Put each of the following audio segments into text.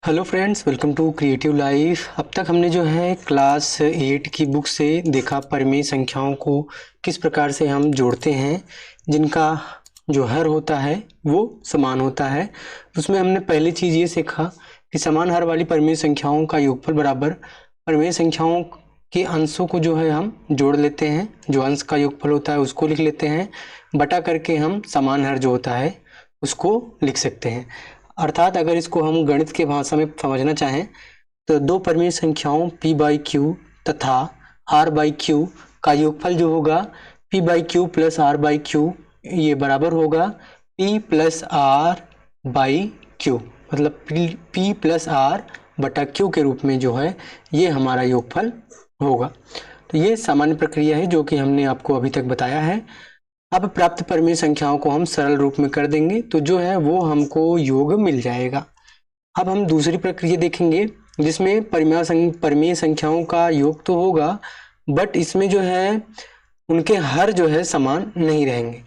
Hello friends, welcome to creative life. अब तक हमने जो है क्लास 8 की बुक से देखा परिमेय संख्याओं को किस प्रकार से हम जोड़ते हैं जिनका जो हर होता है वो समान होता है। उसमें हमने पहली चीज़ ये सीखा कि समान हर वाली परिमेय संख्याओं का योगफल बराबर परिमेय संख्याओं के अंशों को जो है हम जोड़ लेते हैं, जो अंश का योगफल होता है उसको लिख लेते हैं, बटा करके हम समान हर जो होता है उसको लिख सकते हैं। अर्थात अगर इसको हम गणित के भाषा में समझना चाहें तो दो परिमेय संख्याओं p बाई क्यू तथा r बाई क्यू का योगफल जो होगा p by Q plus r by Q ये बराबर होगा p plus r by Q, मतलब p प्लस r बटा क्यू के रूप में जो है ये हमारा योगफल होगा। तो ये सामान्य प्रक्रिया है जो कि हमने आपको अभी तक बताया है। अब प्राप्त परिमेय संख्याओं को हम सरल रूप में कर देंगे तो जो है वो हमको योग मिल जाएगा। अब हम दूसरी प्रक्रिया देखेंगे जिसमें परिमेय संख्याओं का योग तो होगा बट इसमें जो है उनके हर जो है समान नहीं रहेंगे।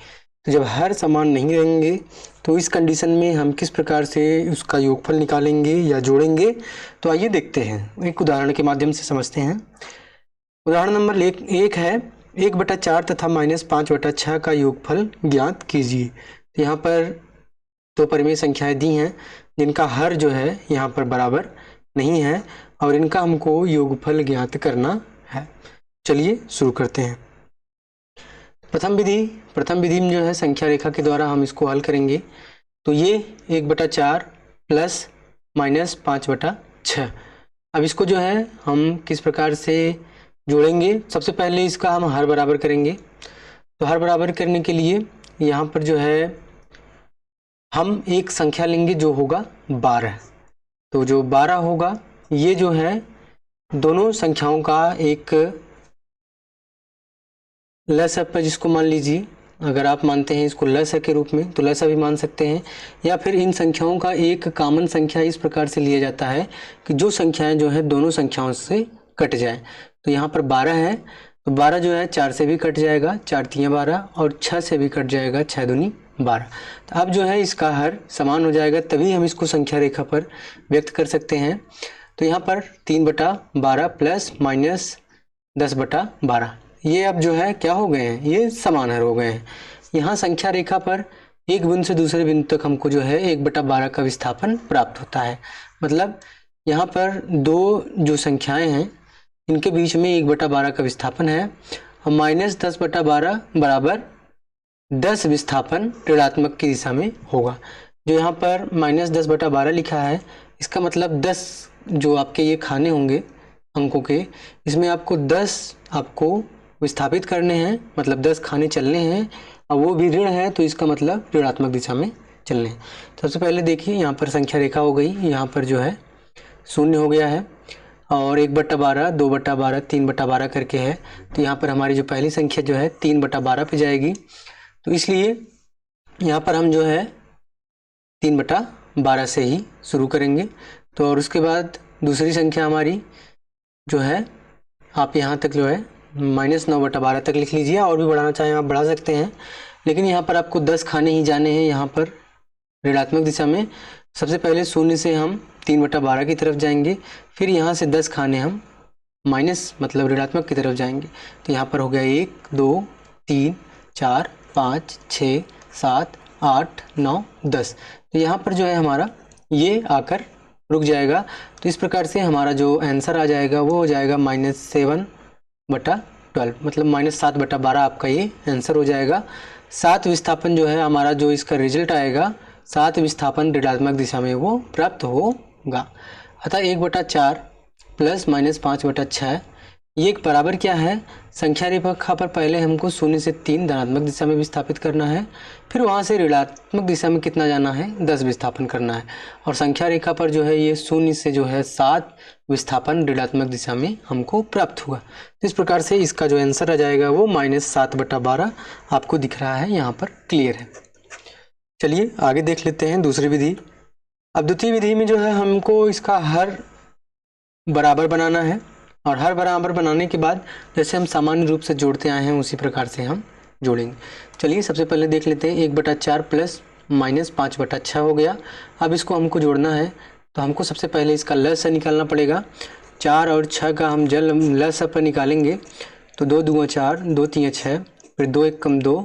तो जब हर समान नहीं रहेंगे तो इस कंडीशन में हम किस प्रकार से उसका योगफल निकालेंगे या जोड़ेंगे, तो आइए देखते हैं, एक उदाहरण के माध्यम से समझते हैं। उदाहरण नंबर एक है 1/4 तथा -5/6 का योगफल ज्ञात कीजिए। तो यहाँ पर दो परिमेय संख्याएं दी हैं जिनका हर जो है यहाँ पर बराबर नहीं है और इनका हमको योगफल ज्ञात करना है। चलिए शुरू करते हैं। प्रथम विधि में जो है संख्या रेखा के द्वारा हम इसको हल करेंगे। तो ये 1/4 प्लस -5/6। अब इसको जो है हम किस प्रकार से जोड़ेंगे, सबसे पहले इसका हम हर बराबर करेंगे। तो हर बराबर करने के लिए यहाँ पर जो है हम एक संख्या लेंगे जो होगा 12। तो जो 12 होगा ये जो है दोनों संख्याओं का एक लसाअ, जिसको मान लीजिए, अगर आप मानते हैं इसको लसाअ के रूप में तो लसाअ भी मान सकते हैं, या फिर इन संख्याओं का एक कॉमन संख्या इस प्रकार से लिया जाता है कि जो संख्याएं जो है दोनों संख्याओं से कट जाए। तो यहाँ पर 12 है तो 12 जो है 4 से भी कट जाएगा, 4 3 12, और 6 से भी कट जाएगा, 6 दूनी 12। तो अब जो है इसका हर समान हो जाएगा, तभी हम इसको संख्या रेखा पर व्यक्त कर सकते हैं। तो यहाँ पर 3/12 प्लस -10/12 ये अब जो है क्या हो गए हैं, ये समान हर हो गए हैं। यहाँ संख्या रेखा पर एक बिंदु से दूसरे बिंदु तक हमको जो है 1/12 का विस्थापन प्राप्त होता है। मतलब यहाँ पर दो जो संख्याएं हैं इनके बीच में 1/12 का विस्थापन है और -10/12 बराबर 10 विस्थापन ऋणात्मक की दिशा में होगा। जो यहाँ पर -10/12 लिखा है इसका मतलब 10 जो आपके ये खाने होंगे अंकों के, इसमें आपको 10 आपको विस्थापित करने हैं, मतलब 10 खाने चलने हैं, और वो भी ऋण है तो इसका मतलब ऋणात्मक दिशा में चलने हैं। सबसे पहले देखिए यहाँ पर संख्या रेखा हो गई, यहाँ पर जो है 0 हो गया है और 1/12 2/12 3/12 करके है। तो यहाँ पर हमारी जो पहली संख्या जो है 3/12 पे जाएगी, तो इसलिए यहाँ पर हम जो है 3/12 से ही शुरू करेंगे। तो और उसके बाद दूसरी संख्या हमारी जो है आप यहाँ तक जो है -9/12 तक लिख लीजिए, और भी बढ़ाना चाहें आप बढ़ा सकते हैं, लेकिन यहाँ पर आपको 10 खाने ही जाने हैं। यहाँ पर ऋणात्मक दिशा में सबसे पहले 0 से हम 3/12 की तरफ जाएंगे, फिर यहाँ से 10 खाने हम माइनस मतलब ऋणात्मक की तरफ जाएंगे। तो यहाँ पर हो गया 1 2 3 4 5 6 7 8 9 10। तो यहाँ पर जो है हमारा ये आकर रुक जाएगा। तो इस प्रकार से हमारा जो आंसर आ जाएगा वो हो जाएगा -7/12, मतलब -7/12 आपका ये आंसर हो जाएगा। 7 विस्थापन जो है हमारा, जो इसका रिजल्ट आएगा 7 विस्थापन ऋणात्मक दिशा में वो प्राप्त होगा। अतः 1/4 प्लस -5/6 ये बराबर क्या है, संख्या रेखा पर पहले हमको 0 से 3 धनात्मक दिशा में विस्थापित करना है, फिर वहाँ से ऋणात्मक दिशा में कितना जाना है, 10 विस्थापन करना है, और संख्या रेखा पर जो है ये 0 से जो है 7 विस्थापन ऋणात्मक दिशा में हमको प्राप्त हुआ। तो इस प्रकार से इसका जो आंसर आ जाएगा वो -7/12 आपको दिख रहा है, यहाँ पर क्लियर है। चलिए आगे देख लेते हैं दूसरी विधि। अब द्वितीय विधि में जो है हमको इसका हर बराबर बनाना है, और हर बराबर बनाने के बाद जैसे हम सामान्य रूप से जोड़ते आए हैं उसी प्रकार से हम जोड़ेंगे। चलिए सबसे पहले देख लेते हैं 1/4 प्लस -5/6 हो गया। अब इसको हमको जोड़ना है तो हमको सबसे पहले इसका लसाअ निकालना पड़ेगा। 4 और 6 का हम जल लसाअ पर निकालेंगे तो 2 दूना 4, 2 तियाँ 6, फिर 2 एकम 2,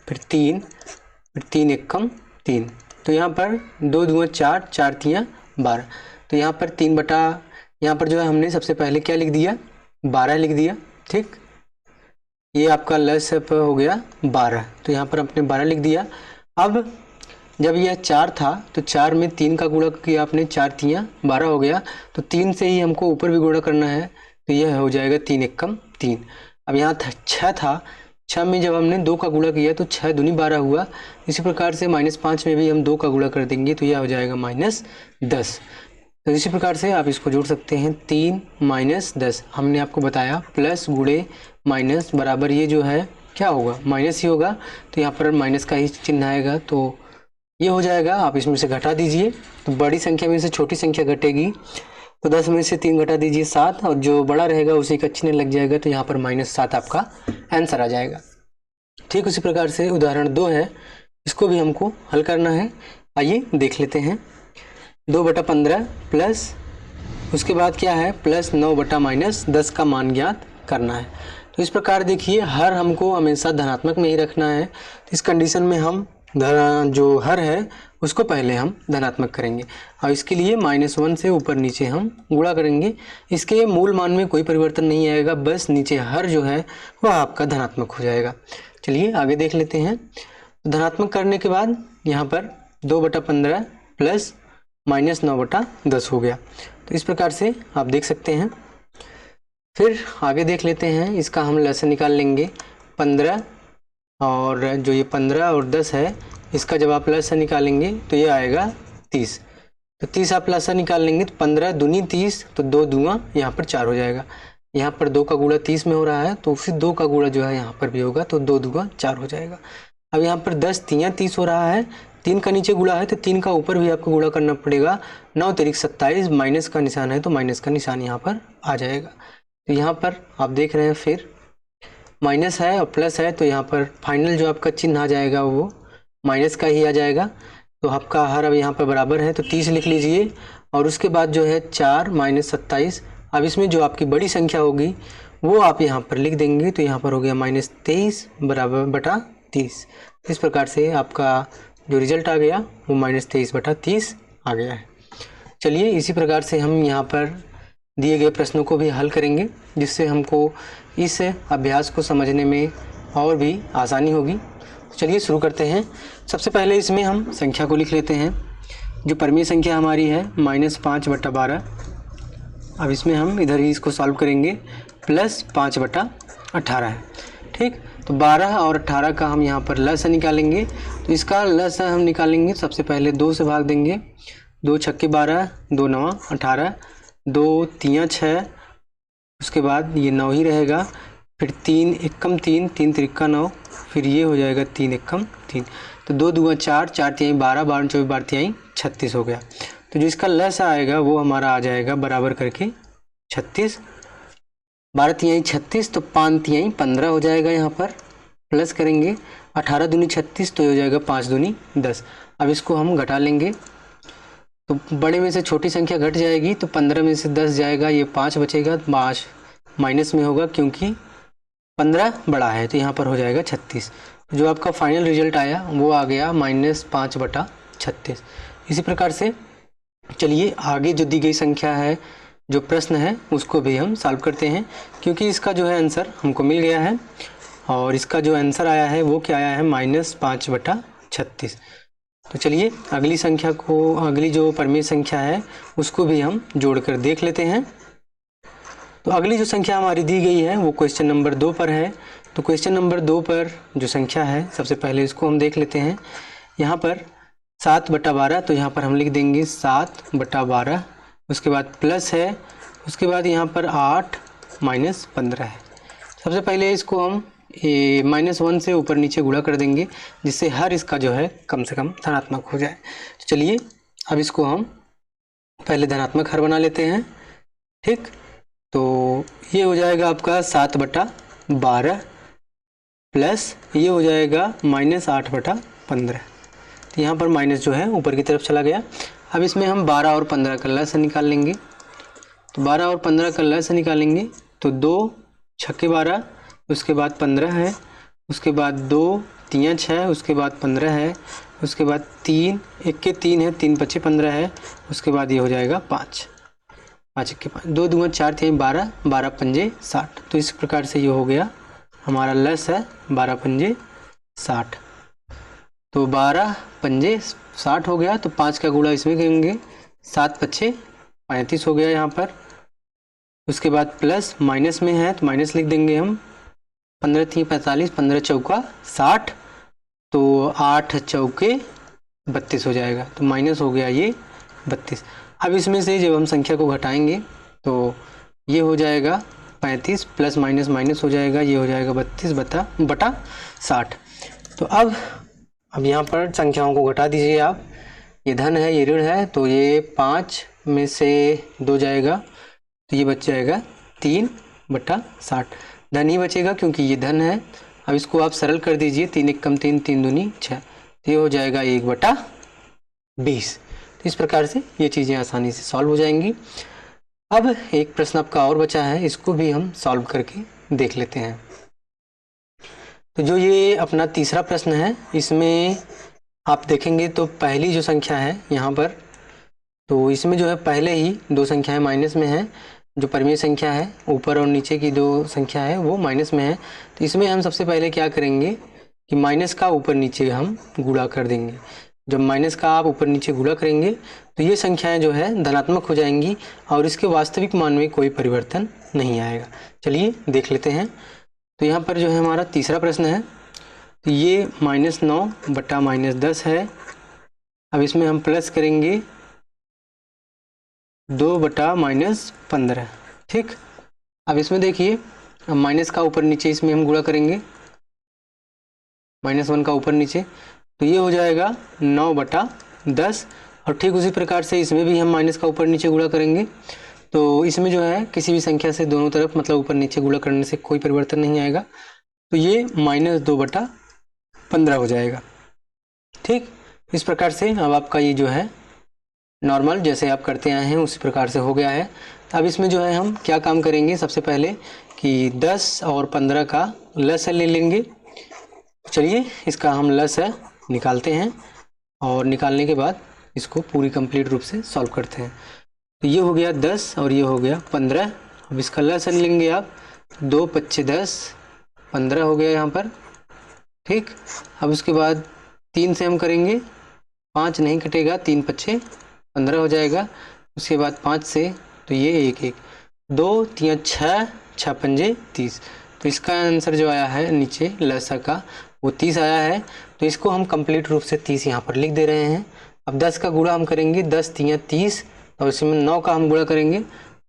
फिर 3, फिर 3 एकम 3। तो यहाँ पर 2 दूना 4, 4 तियाँ 12। तो यहाँ पर 3 बटा, यहाँ पर जो है हमने सबसे पहले क्या लिख दिया, 12 लिख दिया। ठीक, ये आपका लसाअ हो गया 12, तो यहाँ पर आपने 12 लिख दिया। अब जब यह 4 था तो 4 में 3 का गुणा किया आपने, 4 तियाँ 12 हो गया। तो 3 से ही हमको ऊपर भी गुणा करना है, तो यह हो जाएगा 3 एकम 3। अब यहाँ 6 था, 6 में जब हमने 2 का गुणा किया तो 6 दूनी 12 हुआ। इसी प्रकार से -5 में भी हम 2 का गुणा कर देंगे तो यह हो जाएगा -10। तो इसी प्रकार से आप इसको जोड़ सकते हैं। 3 - 10 हमने आपको बताया, प्लस गुणे माइनस बराबर ये जो है क्या होगा, माइनस ही होगा। तो यहाँ पर माइनस का ही चिन्ह आएगा, तो ये हो जाएगा। आप इसमें से घटा दीजिए तो बड़ी संख्या में से छोटी संख्या घटेगी, तो 10 में से 3 घटा दीजिए 7, और जो बड़ा रहेगा उसी का चिन्ह लग जाएगा। तो यहाँ पर -7 आपका आंसर आ जाएगा। ठीक उसी प्रकार से उदाहरण 2 है, इसको भी हमको हल करना है। आइए देख लेते हैं। 2/15 प्लस उसके बाद क्या है, +9/-10 का मान ज्ञात करना है। तो इस प्रकार देखिए, हर हमको हमेशा धनात्मक में ही रखना है। तो इस कंडीशन में हम जो हर है उसको पहले हम धनात्मक करेंगे, और इसके लिए -1 से ऊपर नीचे हम गुणा करेंगे। इसके मूल मान में कोई परिवर्तन नहीं आएगा, बस नीचे हर जो है वह आपका धनात्मक हो जाएगा। चलिए आगे देख लेते हैं। धनात्मक करने के बाद यहाँ पर 2/15 प्लस -9/10 हो गया। तो इस प्रकार से आप देख सकते हैं। फिर आगे देख लेते हैं, इसका हम लसाअ निकाल लेंगे। 15 और जो ये 15 और 10 है, इसका जब आप लसाअ निकालेंगे तो ये आएगा 30। तो 30 आप लसाअ निकाल लेंगे तो 15 दूनी 30, तो 2 दूना यहाँ पर 4 हो जाएगा। यहाँ पर 2 का गुणा 30 में हो रहा है, तो फिर 2 का गुणा जो है यहाँ पर भी होगा, तो 2 दूना 4 हो जाएगा। अब यहाँ पर 10 तियाँ 30 हो रहा है, 3 का नीचे गुणा है तो 3 का ऊपर भी आपको गुणा करना पड़ेगा। 9 तिरिक 27, माइनस का निशान है तो माइनस का निशान यहाँ पर आ जाएगा। तो यहाँ पर आप देख रहे हैं, फिर माइनस है और प्लस है, तो यहाँ पर फाइनल जो आपका चिन्ह आ जाएगा वो माइनस का ही आ जाएगा। तो आपका हर अब यहाँ पर बराबर है, तो 30 लिख लीजिए, और उसके बाद जो है 4 - 27। अब इसमें जो आपकी बड़ी संख्या होगी वो आप यहाँ पर लिख देंगे, तो यहाँ पर हो गया -23 बटा 30। इस प्रकार से आपका जो रिजल्ट आ गया वो -23/30 आ गया है। चलिए इसी प्रकार से हम यहाँ पर दिए गए प्रश्नों को भी हल करेंगे, जिससे हमको इस अभ्यास को समझने में और भी आसानी होगी। चलिए शुरू करते हैं। सबसे पहले इसमें हम संख्या को लिख लेते हैं। जो परमीय संख्या हमारी है -5/12। अब इसमें हम इधर ही इसको सॉल्व करेंगे, +5/18 है। ठीक, तो 12 और 18 का हम यहाँ पर लसाअ निकालेंगे। तो इसका लसाअ हम निकालेंगे, सबसे पहले 2 से भाग देंगे। 2 छक्के 12, 2 9 18, 2 तियाँ 6, उसके बाद ये 9 ही रहेगा। फिर 3 एकम 3, 3 त्रिक्का 9, फिर ये हो जाएगा 3 एकम 3। तो 2 दूना 4, 4 तिहाई 12, 12 24 12 तिहाई 36 हो गया। तो जो इसका लसाअ आएगा वो हमारा आ जाएगा बराबर करके 36। 12 तिहाई 36, तो 5 तिहाई 15 हो जाएगा। यहाँ पर प्लस करेंगे, 18 दूनी 36, तो हो जाएगा 5 दूनी 10। अब इसको हम घटा लेंगे, तो बड़े में से छोटी संख्या घट जाएगी, तो 15 में से 10 जाएगा, ये 5 बचेगा। 5 माइनस में होगा क्योंकि 15 बड़ा है, तो यहाँ पर हो जाएगा 36। जो आपका फाइनल रिजल्ट आया वो आ गया -5/36। इसी प्रकार से चलिए आगे जो दी गई संख्या है, जो प्रश्न है, उसको भी हम सॉल्व करते हैं, क्योंकि इसका जो है आंसर हमको मिल गया है। और इसका जो आंसर आया है वो क्या आया है, -5/36। तो चलिए अगली संख्या को, अगली जो परमीय संख्या है उसको भी हम जोड़कर देख लेते हैं। तो अगली जो संख्या हमारी दी गई है वो क्वेश्चन नंबर 2 पर है। तो क्वेश्चन नंबर 2 पर जो संख्या है, सबसे पहले इसको हम देख लेते हैं। यहाँ पर 7/12, तो यहाँ पर हम लिख देंगे 7/12। उसके बाद प्लस है, उसके बाद यहाँ पर 8 - 15 है। सबसे पहले इसको हम -1 से ऊपर नीचे गुणा कर देंगे, जिससे हर इसका जो है कम से कम धनात्मक हो जाए। तो चलिए अब इसको हम पहले धनात्मक हर बना लेते हैं। ठीक, तो ये हो जाएगा आपका 7/12 प्लस ये हो जाएगा -8/15। तो यहाँ पर माइनस जो है ऊपर की तरफ चला गया। अब इसमें हम 12 और 15 का लसागु निकाल लेंगे। तो 12 और 15 का लसागु निकालेंगे तो 2 छक्के 12, उसके बाद 15 है, उसके बाद 2 3 6, उसके बाद 15 है, उसके बाद 3 1 के 3 है, 3 5 15 है, उसके बाद ये हो जाएगा 5 5 1 के 5, 2 दूना 4 3 12, 12 पंजे 60। तो इस प्रकार से ये हो गया हमारा लस है 12 पंजे 60। तो 12 पंजे 60 हो गया। तो 5 का गुणा इसमें करेंगे, 7 पच्छे 35 हो गया यहाँ पर। उसके बाद प्लस माइनस में है तो माइनस लिख देंगे हम, 15 थी 45, 15 चौका 60, तो 8 चौके 32 हो जाएगा। तो माइनस हो गया ये 32। अब इसमें से जब हम संख्या को घटाएंगे तो ये हो जाएगा 35 प्लस माइनस माइनस हो जाएगा, ये हो जाएगा 32 बटा 60। तो अब यहाँ पर संख्याओं को घटा दीजिए आप। ये धन है, ये ऋण है, तो ये 5 में से 2 जाएगा तो ये बच जाएगा 3 बटा 60। धन ही बचेगा क्योंकि ये धन है। अब इसको आप सरल कर दीजिए, 3 1 कम 3, 3 दूनी 6, तो ये हो जाएगा 1 बटा 20। तो इस प्रकार से ये चीज़ें आसानी से सॉल्व हो जाएंगी। अब एक प्रश्न आपका और बचा है, इसको भी हम सॉल्व करके देख लेते हैं। तो जो ये अपना तीसरा प्रश्न है, इसमें आप देखेंगे तो पहली जो संख्या है यहाँ पर, तो इसमें जो है पहले ही 2 संख्याएं माइनस में हैं। जो परिमेय संख्या है, ऊपर और नीचे की 2 संख्या है वो माइनस में है। तो इसमें हम सबसे पहले क्या करेंगे कि माइनस का ऊपर नीचे हम गुणा कर देंगे। जब माइनस का आप ऊपर नीचे गुणा करेंगे तो ये संख्याएं जो है धनात्मक हो जाएंगी और इसके वास्तविक मान में कोई परिवर्तन नहीं आएगा। चलिए देख लेते हैं। तो यहाँ पर जो है हमारा तीसरा प्रश्न है, तो ये -9 बटा -10 है। अब इसमें हम प्लस करेंगे 2 बटा -15, ठीक। अब इसमें देखिए, अब माइनस का ऊपर नीचे इसमें हम गुणा करेंगे, -1 का ऊपर नीचे, तो ये हो जाएगा 9 बटा 10। और ठीक उसी प्रकार से इसमें भी हम माइनस का ऊपर नीचे गुणा करेंगे। तो इसमें जो है किसी भी संख्या से दोनों तरफ मतलब ऊपर नीचे गुणा करने से कोई परिवर्तन नहीं आएगा, तो ये -2 बटा 15 हो जाएगा, ठीक। इस प्रकार से अब आपका ये जो है नॉर्मल जैसे आप करते आए हैं उसी प्रकार से हो गया है। अब इसमें जो है हम क्या काम करेंगे, सबसे पहले कि 10 और 15 का लसागु ले लेंगे। चलिए इसका हम लसागु निकालते हैं और निकालने के बाद इसको पूरी कंप्लीट रूप से सॉल्व करते हैं। तो ये हो गया 10 और ये हो गया 15। अब इसका लसागु लेंगे आप, 2 पच्चे 10, 15 हो गया यहाँ पर, ठीक। अब उसके बाद 3 से हम करेंगे, 5 नहीं कटेगा, 3 पच्चे 15 हो जाएगा। उसके बाद 5 से तो ये 1 1, 2 3 6, 6 पंजे 30। तो इसका आंसर जो आया है नीचे लसागु का वो 30 आया है। तो इसको हम कंप्लीट रूप से 30 यहाँ पर लिख दे रहे हैं। अब 10 का गुणा हम करेंगे, 10 3 30, और इसमें 9 का हम गुणा करेंगे,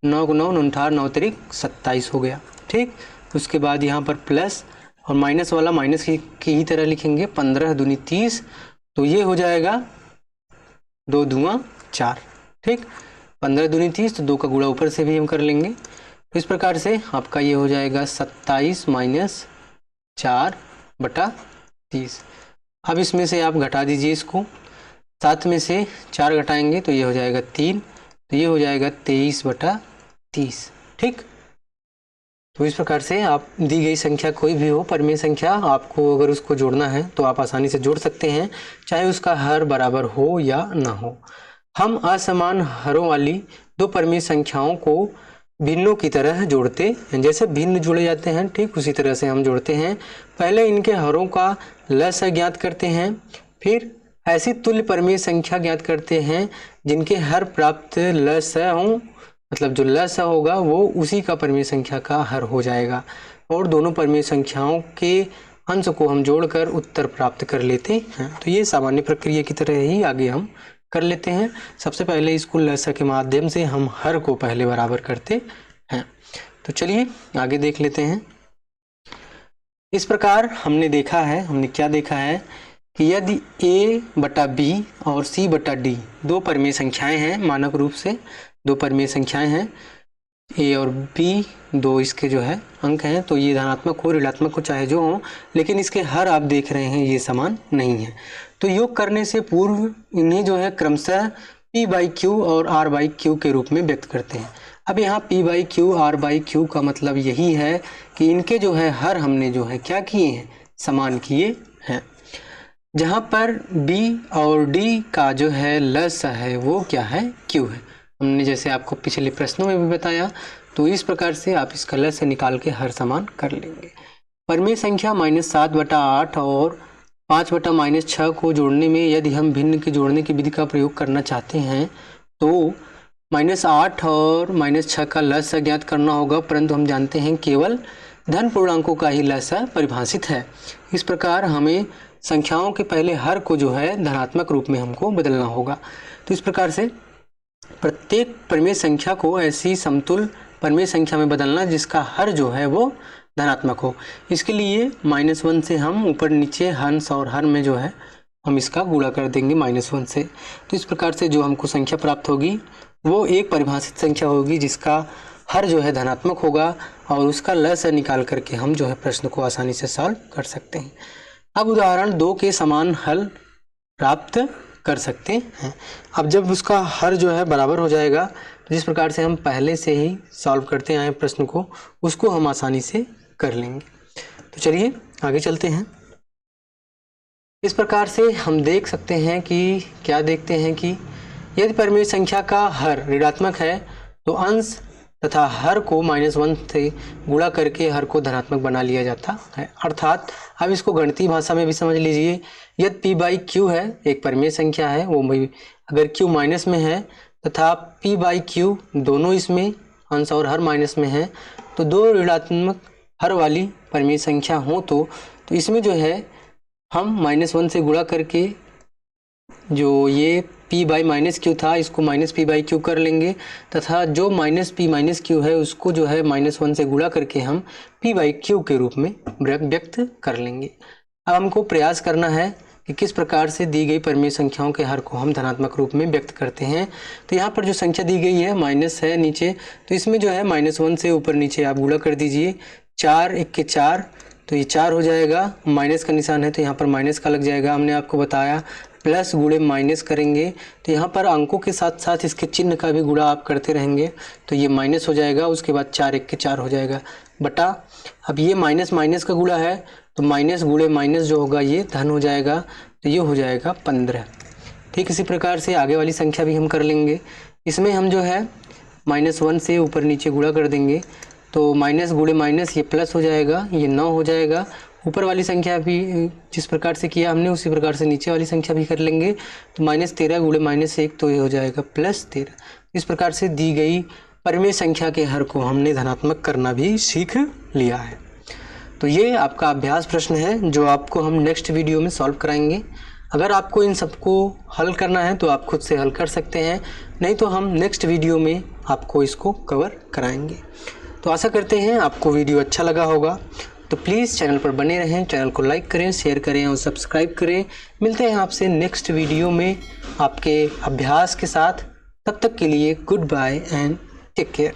9 को 9 49, 9 3 27 हो गया, ठीक। उसके बाद यहाँ पर प्लस और माइनस वाला माइनस की ही तरह लिखेंगे, 15 दूनी 30, तो ये हो जाएगा 2 दूना 4, ठीक। 15 दूनी 30, तो 2 का गुणा ऊपर से भी हम कर लेंगे। तो इस प्रकार से आपका ये हो जाएगा 27 माइनस 4 बटा 30। अब इसमें से आप घटा दीजिए इसको, 7 में से 4 घटाएंगे तो ये हो जाएगा 3, तो ये हो जाएगा 23 बटा 30, ठीक। तो इस प्रकार से आप दी गई संख्या कोई भी हो, परिमेय संख्या, आपको अगर उसको जोड़ना है तो आप आसानी से जोड़ सकते हैं, चाहे उसका हर बराबर हो या ना हो। हम असमान हरों वाली 2 परिमेय संख्याओं को भिन्नों की तरह जोड़ते हैं। जैसे भिन्न जोड़े जाते हैं ठीक उसी तरह से हम जोड़ते हैं। पहले इनके हरों का लसागु ज्ञात करते हैं, फिर ऐसी तुल्य परिमेय संख्या ज्ञात करते हैं जिनके हर प्राप्त लसागु हों, मतलब जो लसागु होगा वो उसी का परिमेय संख्या का हर हो जाएगा, और दोनों परिमेय संख्याओं के अंश को हम जोड़कर उत्तर प्राप्त कर लेते हैं। तो ये सामान्य प्रक्रिया की तरह ही आगे हम कर लेते हैं। सबसे पहले इसको लसागु के माध्यम से हम हर को पहले बराबर करते हैं। तो चलिए आगे देख लेते हैं। इस प्रकार हमने क्या देखा है कि यदि a बटा b और c बटा d 2 परिमेय संख्याएं हैं, मानक रूप से 2 परिमेय संख्याएं हैं, a और b 2 इसके जो है अंक हैं, तो ये धनात्मक हो ऋणात्मक हो चाहे जो हो, लेकिन इसके हर आप देख रहे हैं ये समान नहीं है। तो योग करने से पूर्व इन्हें जो है क्रमशः p/q और r/q के रूप में व्यक्त करते हैं। अब यहाँ p/q r/q का मतलब यही है कि इनके जो है हर हमने जो है क्या किए हैं, समान किए हैं। जहाँ पर b और d का जो है लसा है वो क्या है, q है। हमने जैसे आपको पिछले प्रश्नों में भी बताया, तो इस प्रकार से आप इसका लसा निकाल के हर समान कर लेंगे। परिमेय संख्या -7/8 और 5/-6 को जोड़ने में यदि हम भिन्न के जोड़ने की विधि का प्रयोग करना चाहते हैं तो -8 और -6 का लसा ज्ञात करना होगा, परंतु हम जानते हैं केवल धन पूर्णांकों का ही लसा परिभाषित है। इस प्रकार हमें संख्याओं के पहले हर को जो है धनात्मक रूप में हमको बदलना होगा। तो इस प्रकार से प्रत्येक परिमेय संख्या को ऐसी समतुल्य परिमेय संख्या में बदलना जिसका हर जो है वो धनात्मक हो। इसके लिए -1 से हम ऊपर नीचे हंस और हर में जो है हम इसका गुणा कर देंगे -1 से। तो इस प्रकार से जो हमको संख्या प्राप्त होगी वो एक परिभाषित संख्या होगी जिसका हर जो है धनात्मक होगा और उसका लसा निकाल करके हम जो है प्रश्न को आसानी से सॉल्व कर सकते हैं। अब उदाहरण 2 के समान हल प्राप्त कर सकते हैं। अब जब उसका हर जो है बराबर हो जाएगा, तो जिस प्रकार से हम पहले से ही सॉल्व करते आए प्रश्न को, उसको हम आसानी से कर लेंगे। तो चलिए आगे चलते हैं। इस प्रकार से हम देख सकते हैं कि क्या देखते हैं कि यदि परिमेय संख्या का हर ऋणात्मक है तो अंश तथा हर को -1 से गुणा करके हर को धनात्मक बना लिया जाता है। अर्थात अब इसको गणितीय भाषा में भी समझ लीजिए, यदि p/q है एक परिमेय संख्या है, वो अगर q माइनस में है तथा p/q दोनों इसमें अंश और हर माइनस में है, तो दो ऋणात्मक हर वाली परिमेय संख्या हो तो इसमें जो है हम -1 से गुणा करके जो ये p/-q था इसको -p/q कर लेंगे तथा जो -p/q है उसको जो है -1 से गुणा करके हम p/q के रूप में व्यक्त कर लेंगे। अब हमको प्रयास करना है कि किस प्रकार से दी गई परिमेय संख्याओं के हर को हम धनात्मक रूप में व्यक्त करते हैं। तो यहाँ पर जो संख्या दी गई है माइनस है नीचे, तो इसमें जो है -1 से ऊपर नीचे आप गुणा कर दीजिए। 4 × 1 = 4, तो ये 4 हो जाएगा। माइनस का निशान है तो यहाँ पर माइनस का लग जाएगा, हमने आपको बताया। प्लस गुणे माइनस करेंगे तो यहाँ पर अंकों के साथ साथ इसके चिन्ह का भी गुणा आप करते रहेंगे, तो ये माइनस हो जाएगा। उसके बाद 4 × 1 = 4 हो जाएगा बटा, अब ये माइनस माइनस का गुणा है तो माइनस गुणे माइनस जो होगा ये धन हो जाएगा, तो ये हो जाएगा 15। ठीक इसी प्रकार से आगे वाली संख्या भी हम कर लेंगे। इसमें हम जो है -1 से ऊपर नीचे गुणा कर देंगे, तो माइनस गुणे माइनस ये प्लस हो जाएगा, ये 9 हो जाएगा। ऊपर वाली संख्या भी जिस प्रकार से किया हमने उसी प्रकार से नीचे वाली संख्या भी कर लेंगे, तो -13 गुणे -1 तो ये हो जाएगा +13। इस प्रकार से दी गई परिमेय संख्या के हर को हमने धनात्मक करना भी सीख लिया है। तो ये आपका अभ्यास प्रश्न है जो आपको हम नेक्स्ट वीडियो में सॉल्व कराएंगे। अगर आपको इन सबको हल करना है तो आप खुद से हल कर सकते हैं, नहीं तो हम नेक्स्ट वीडियो में आपको इसको कवर कराएंगे। तो आशा करते हैं आपको वीडियो अच्छा लगा होगा, तो प्लीज़ चैनल पर बने रहें, चैनल को लाइक करें, शेयर करें और सब्सक्राइब करें। मिलते हैं आपसे नेक्स्ट वीडियो में आपके अभ्यास के साथ। तब तक के लिए goodbye and take care.